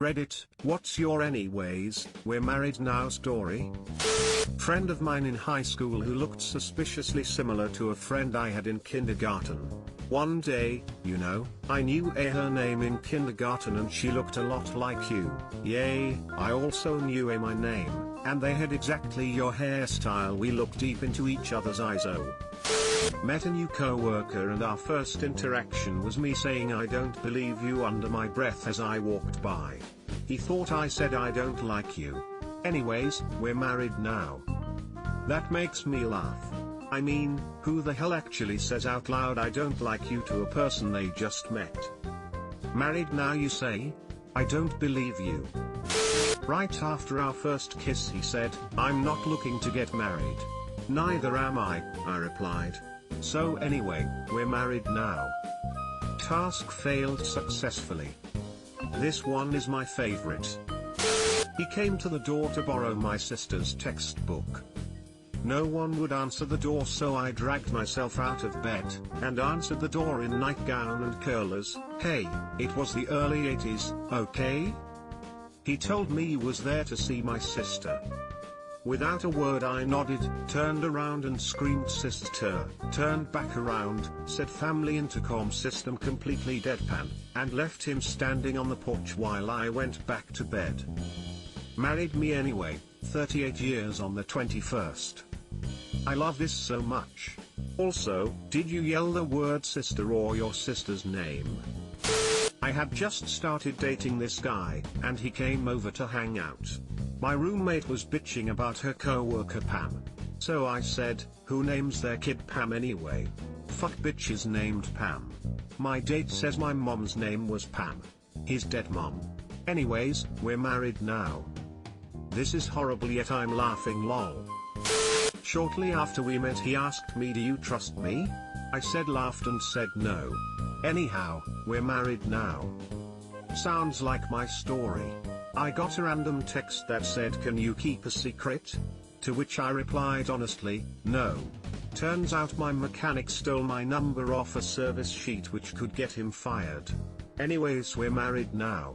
Reddit, what's your anyways, we're married now story? Friend of mine in high school who looked suspiciously similar to a friend I had in kindergarten. One day, I knew her name in kindergarten and she looked a lot like you. Yay, I also knew my name, and they had exactly your hairstyle. We looked deep into each other's eyes. Met a new co-worker and our first interaction was me saying I don't believe you under my breath as I walked by. He thought I said I don't like you. Anyways, we're married now. That makes me laugh. I mean, who the hell actually says out loud I don't like you to a person they just met? Married now you say? I don't believe you. Right after our first kiss he said, I'm not looking to get married. Neither am I replied. So anyway, we're married now. Task failed successfully. This one is my favorite. He came to the door to borrow my sister's textbook. No one would answer the door, so I dragged myself out of bed and answered the door in nightgown and curlers. Hey, it was the early 80s, okay? He told me he was there to see my sister. Without a word I nodded, turned around and screamed sister, turned back around, said family intercom system completely deadpan, and left him standing on the porch while I went back to bed. Married me anyway, 38 years on the 21st. I love this so much. Also, did you yell the word sister or your sister's name? I had just started dating this guy, and he came over to hang out. My roommate was bitching about her co-worker Pam. So I said, who names their kid Pam anyway? Fuck bitches named Pam. My date says my mom's name was Pam. His dead mom. Anyways, we're married now. This is horrible yet I'm laughing lol. Shortly after we met he asked me, do you trust me? I said, laughed and said no. Anyhow, we're married now. Sounds like my story. I got a random text that said, can you keep a secret? To which I replied honestly, no. Turns out my mechanic stole my number off a service sheet which could get him fired. Anyways, we're married now.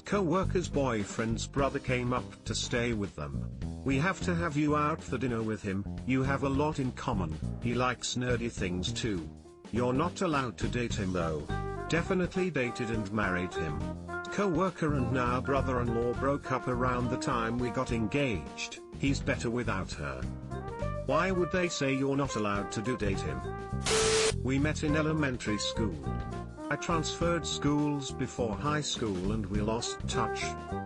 Co-worker's boyfriend's brother came up to stay with them. We have to have you out for dinner with him, you have a lot in common, he likes nerdy things too. You're not allowed to date him though. Definitely dated and married him. Co-worker and now brother-in-law broke up around the time we got engaged, he's better without her. Why would they say you're not allowed to date him? We met in elementary school. I transferred schools before high school and we lost touch.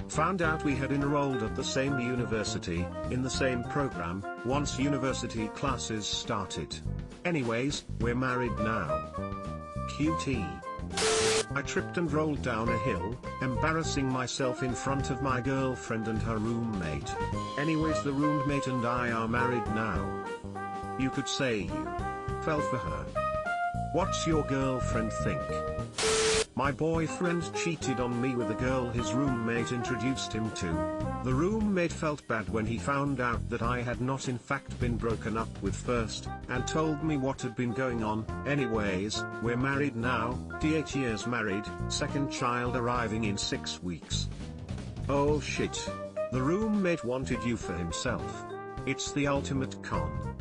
Found out we had enrolled at the same university, in the same program, once university classes started. Anyways, we're married now. QT. I tripped and rolled down a hill, embarrassing myself in front of my girlfriend and her roommate. Anyways, the roommate and I are married now. You could say you fell for her. What's your girlfriend think? My boyfriend cheated on me with a girl his roommate introduced him to. The roommate felt bad when he found out that I had not in fact been broken up with first, and told me what had been going on. Anyways, we're married now, 8 years married, second child arriving in 6 weeks. Oh shit. The roommate wanted you for himself. It's the ultimate con.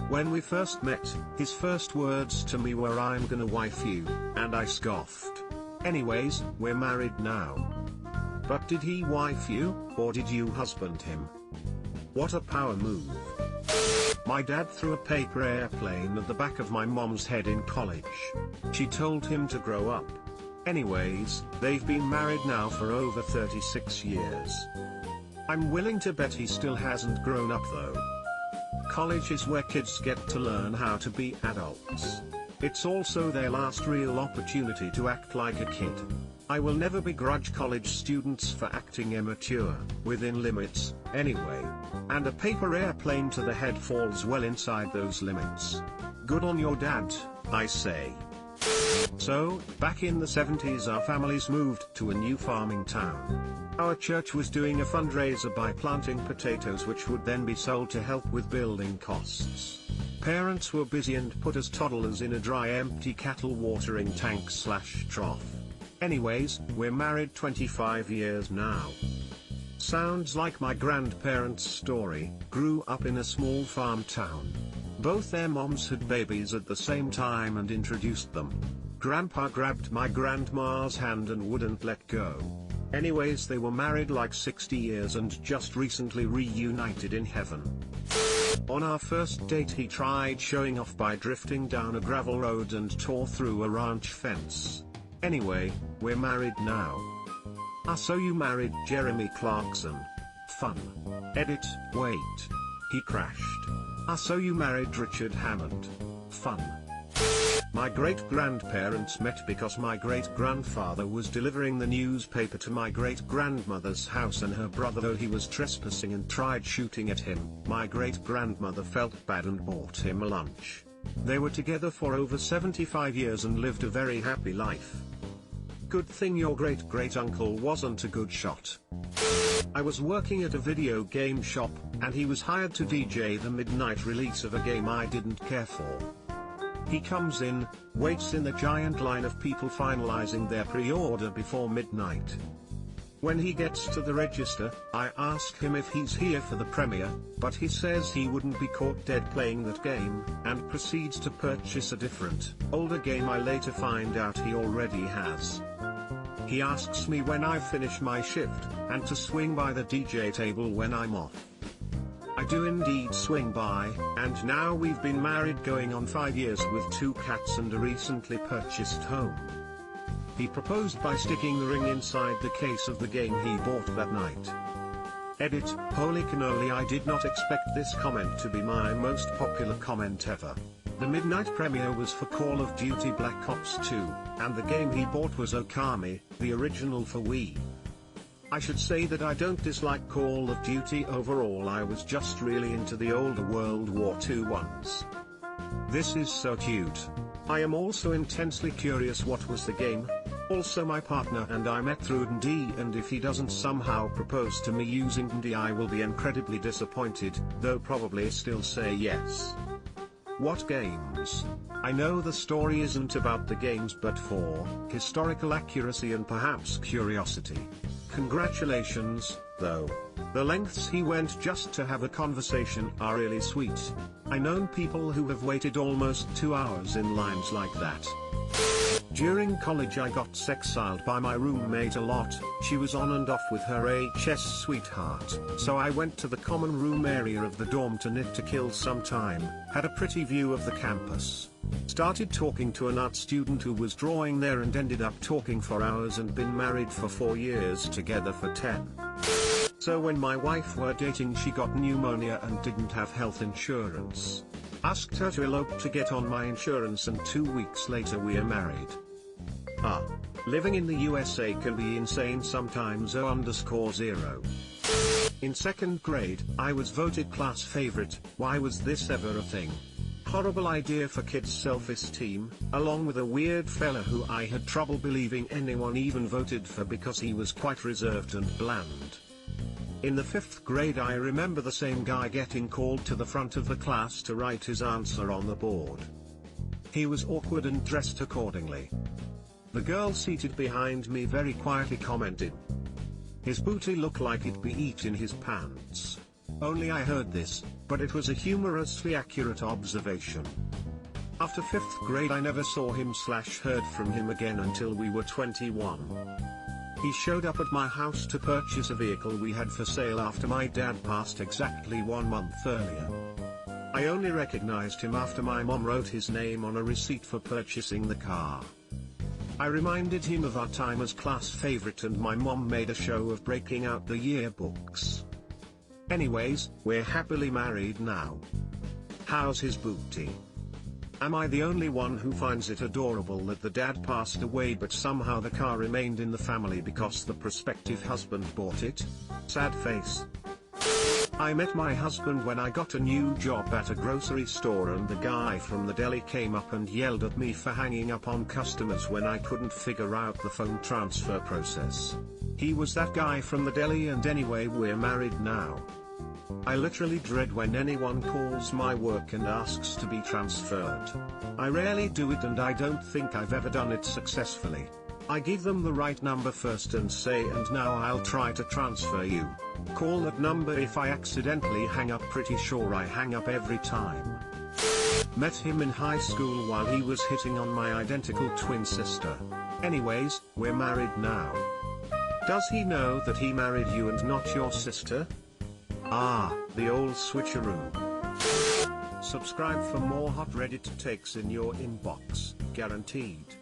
When we first met, his first words to me were, I'm gonna wife you, and I scoffed. Anyways, we're married now. But did he wife you, or did you husband him? What a power move. My dad threw a paper airplane at the back of my mom's head in college. She told him to grow up. Anyways, they've been married now for over 36 years. I'm willing to bet he still hasn't grown up though. College is where kids get to learn how to be adults. It's also their last real opportunity to act like a kid. I will never begrudge college students for acting immature, within limits, anyway. And a paper airplane to the head falls well inside those limits. Good on your dad, I say. So, back in the 70s our families moved to a new farming town. Our church was doing a fundraiser by planting potatoes which would then be sold to help with building costs. Parents were busy and put us toddlers in a dry empty cattle watering tank/trough. Anyways, we're married 25 years now. Sounds like my grandparents' story. Grew up in a small farm town. Both their moms had babies at the same time and introduced them. Grandpa grabbed my grandma's hand and wouldn't let go. Anyways, they were married like 60 years and just recently reunited in heaven. On our first date he tried showing off by drifting down a gravel road and tore through a ranch fence. Anyway, we're married now. So you married Jeremy Clarkson. Fun. Edit, wait. He crashed. So you married Richard Hammond. Fun. My great-grandparents met because my great-grandfather was delivering the newspaper to my great-grandmother's house and her brother, though he was trespassing and tried shooting at him, my great-grandmother felt bad and bought him a lunch. They were together for over 75 years and lived a very happy life. Good thing your great-great-uncle wasn't a good shot. I was working at a video game shop, and he was hired to DJ the midnight release of a game I didn't care for. He comes in, waits in the giant line of people finalizing their pre-order before midnight. When he gets to the register, I ask him if he's here for the premiere, but he says he wouldn't be caught dead playing that game, and proceeds to purchase a different, older game I later find out he already has. He asks me when I finish my shift, and to swing by the DJ table when I'm off. I do indeed swing by, and now we've been married going on 5 years with 2 cats and a recently purchased home. He proposed by sticking the ring inside the case of the game he bought that night. Edit, holy cannoli, I did not expect this comment to be my most popular comment ever. The midnight premiere was for Call of Duty Black Ops 2, and the game he bought was Okami, the original for Wii. I should say that I don't dislike Call of Duty overall, I was just really into the older World War II ones. This is so cute. I am also intensely curious what was the game. Also my partner and I met through D&D, and if he doesn't somehow propose to me using D&D I will be incredibly disappointed, though probably still say yes. What games? I know the story isn't about the games but for historical accuracy and perhaps curiosity. Congratulations, though. The lengths he went just to have a conversation are really sweet. I know people who have waited almost 2 hours in lines like that. During college I got sexiled by my roommate a lot. She was on and off with her HS sweetheart, so I went to the common room area of the dorm to knit to kill some time, had a pretty view of the campus. Started talking to an art student who was drawing there and ended up talking for hours and been married for 4 years together for 10. So when my wife were dating she got pneumonia and didn't have health insurance. Asked her to elope to get on my insurance and 2 weeks later we are married. Living in the USA can be insane sometimes. O_0. In 2nd grade, I was voted class favorite. Why was this ever a thing? Horrible idea for kids' self-esteem, along with a weird fella who I had trouble believing anyone even voted for because he was quite reserved and bland. In the 5th grade I remember the same guy getting called to the front of the class to write his answer on the board. He was awkward and dressed accordingly. The girl seated behind me very quietly commented, "His booty looked like it'd be eat in his pants." Only I heard this, but it was a humorously accurate observation. After 5th grade I never saw him/heard from him again until we were 21. He showed up at my house to purchase a vehicle we had for sale after my dad passed exactly 1 month earlier. I only recognized him after my mom wrote his name on a receipt for purchasing the car. I reminded him of our time as class favorite and my mom made a show of breaking out the yearbooks. Anyways, we're happily married now. How's his booty? Am I the only one who finds it adorable that the dad passed away but somehow the car remained in the family because the prospective husband bought it? Sad face. I met my husband when I got a new job at a grocery store and the guy from the deli came up and yelled at me for hanging up on customers when I couldn't figure out the phone transfer process. He was that guy from the deli, and anyway we're married now. I literally dread when anyone calls my work and asks to be transferred. I rarely do it and I don't think I've ever done it successfully. I give them the right number first and say, and now I'll try to transfer you. Call that number. If I accidentally hang up, pretty sure I hang up every time. Met him in high school while he was hitting on my identical twin sister. Anyways, we're married now. Does he know that he married you and not your sister? Ah, the old switcheroo. Subscribe for more hot Reddit takes in your inbox, guaranteed.